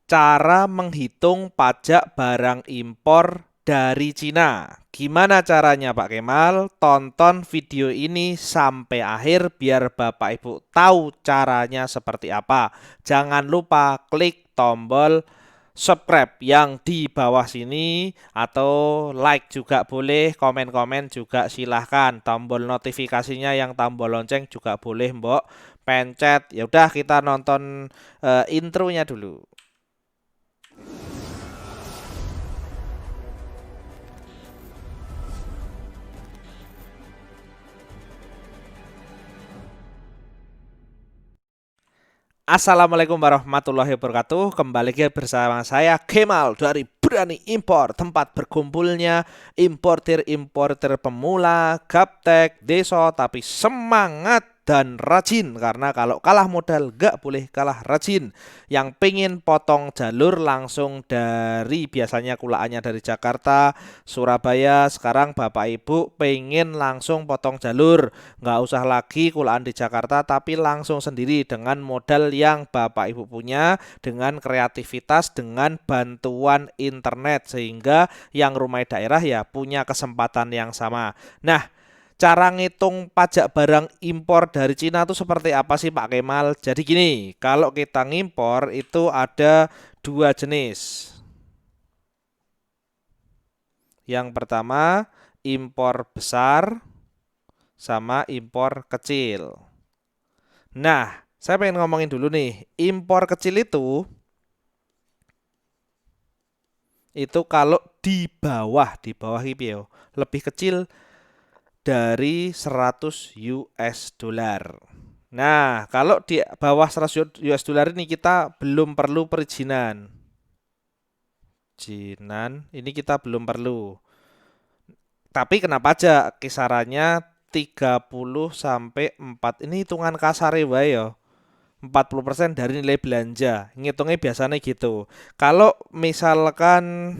Cara menghitung pajak barang impor dari Cina. Gimana caranya Pak Kemal? Tonton video ini sampai akhir biar Bapak Ibu tahu caranya seperti apa. Jangan lupa klik tombol subscribe yang di bawah sini atau like juga boleh, komen-komen juga silahkan. Tombol notifikasinya yang tombol lonceng juga boleh, Mbok. Pencet. Ya udah kita nonton intronya dulu. Assalamualaikum warahmatullahi wabarakatuh. Kembali lagi bersama saya Kemal dari Berani Impor, tempat berkumpulnya importer-importer pemula, gaptek, deso, tapi semangat dan rajin. Karena kalau kalah modal gak boleh kalah rajin. Yang pengen potong jalur langsung dari biasanya kulaannya dari Jakarta, Surabaya, sekarang Bapak Ibu pengen langsung potong jalur. Nggak usah lagi kulaan di Jakarta tapi langsung sendiri dengan modal yang Bapak Ibu punya, dengan kreativitas, dengan bantuan internet sehingga yang rumah daerah ya punya kesempatan yang sama. Nah, cara ngitung pajak barang impor dari Cina itu seperti apa sih Pak Kemal? Jadi gini, kalau kita ngimpor itu ada dua jenis. Yang pertama impor besar sama impor kecil. Nah, saya pengen ngomongin dulu nih, impor kecil itu kalau di bawah gitu, lebih kecil dari 100 US dollar. Nah, kalau di bawah 100 US dollar ini kita belum perlu perizinan. Ini kita belum perlu. Tapi kenapa aja kisarannya 30 sampai 4. Ini hitungan kasar ya, ya. 40% dari nilai belanja. Ngitungnya biasanya gitu. Kalau misalkan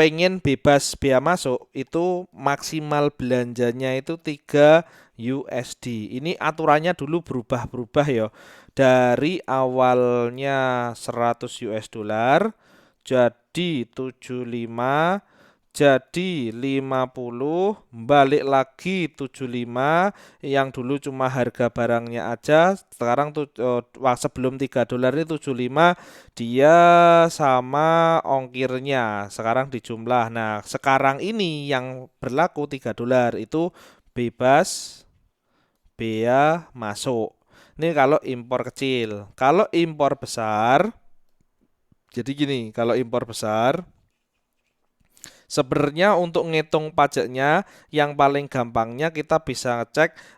pengen bebas bea masuk, itu maksimal belanjanya itu 3 USD. Ini aturannya dulu berubah-berubah ya. Dari awalnya 100 US dollar jadi 75, jadi 50, balik lagi 75, yang dulu cuma harga barangnya aja, sekarang tuh sebelum 3 dolar ini 75, dia sama ongkirnya sekarang dijumlah. Nah, sekarang ini yang berlaku 3 dolar itu bebas bea masuk. Ini kalau impor kecil. Kalau impor besar, jadi gini, kalau impor besar sebenarnya untuk ngitung pajaknya yang paling gampangnya kita bisa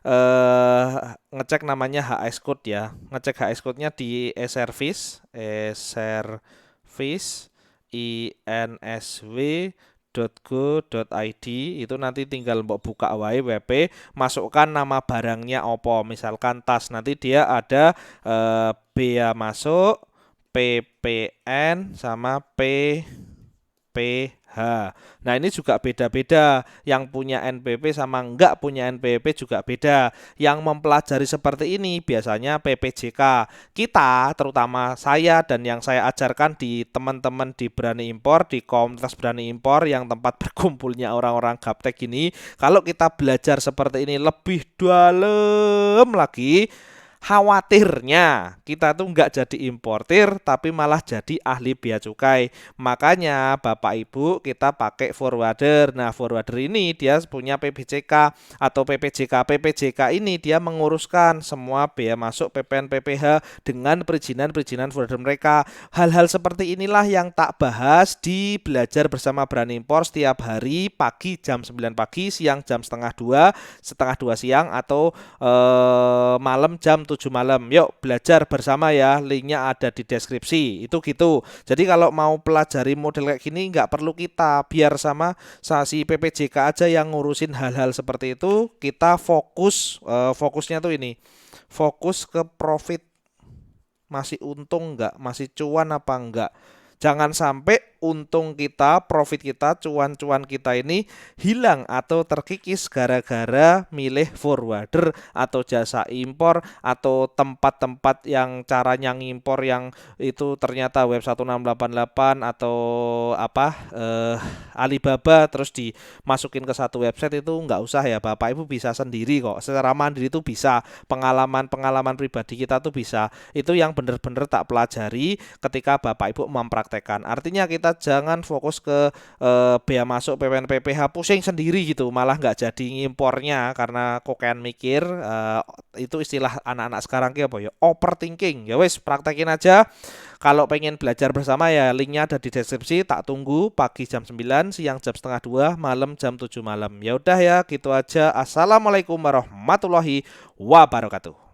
eh, ngecek namanya HS code ya. Ngecek HS code-nya di e-service, e-service insw.go.id. Itu nanti tinggal mbok buka wae WP, masukkan nama barangnya opo, misalkan tas. Nanti dia ada bea masuk, PPN sama PH. Nah, ini juga beda-beda. Yang punya NPP sama enggak punya NPP juga beda. Yang mempelajari seperti ini biasanya PPJK. Kita, terutama saya dan yang saya ajarkan di teman-teman di Berani Impor, di komunitas Berani Impor yang tempat berkumpulnya orang-orang gaptek ini, kalau kita belajar seperti ini lebih dalam lagi, khawatirnya kita tuh nggak jadi importir tapi malah jadi ahli bea cukai. Makanya Bapak Ibu kita pakai forwarder. Nah, forwarder ini dia punya PPJK atau PPJK. PPJK ini dia menguruskan semua bea masuk, PPN, PPh dengan perizinan-perizinan forwarder mereka. Hal-hal seperti inilah yang tak bahas di belajar bersama Berani Impor setiap hari pagi jam 9 pagi, siang jam setengah 2 siang, atau malam jam 7 malam. Yuk belajar bersama ya, linknya ada di deskripsi. Itu gitu. Jadi kalau mau pelajari model kayak gini nggak perlu kita, biar sama si PPJK aja yang ngurusin hal-hal seperti itu. Kita fokusnya tuh ini, fokus ke profit, masih untung nggak, masih cuan apa enggak. Jangan sampai untung kita, profit kita, cuan-cuan kita ini hilang atau terkikis gara-gara milih forwarder atau jasa impor atau tempat-tempat yang caranya ngimpor yang itu ternyata web 1688 atau Alibaba terus dimasukin ke satu website. Itu nggak usah ya, Bapak Ibu bisa sendiri kok, secara mandiri itu bisa, pengalaman pribadi kita tuh bisa, itu yang bener-bener tak pelajari ketika Bapak Ibu mempraktekkan. Artinya kita jangan fokus ke bea masuk PPN PPH pusing sendiri gitu, malah nggak jadi ngimpornya karena kokean mikir. Itu istilah anak-anak sekarang ki apa ya, overthinking. Ya wes, praktekin aja. Kalau pengen belajar bersama ya linknya ada di deskripsi. Tak tunggu pagi jam 9, siang jam setengah 2, malam jam 7 malam. Ya udah ya, gitu aja. Assalamualaikum warahmatullahi wabarakatuh.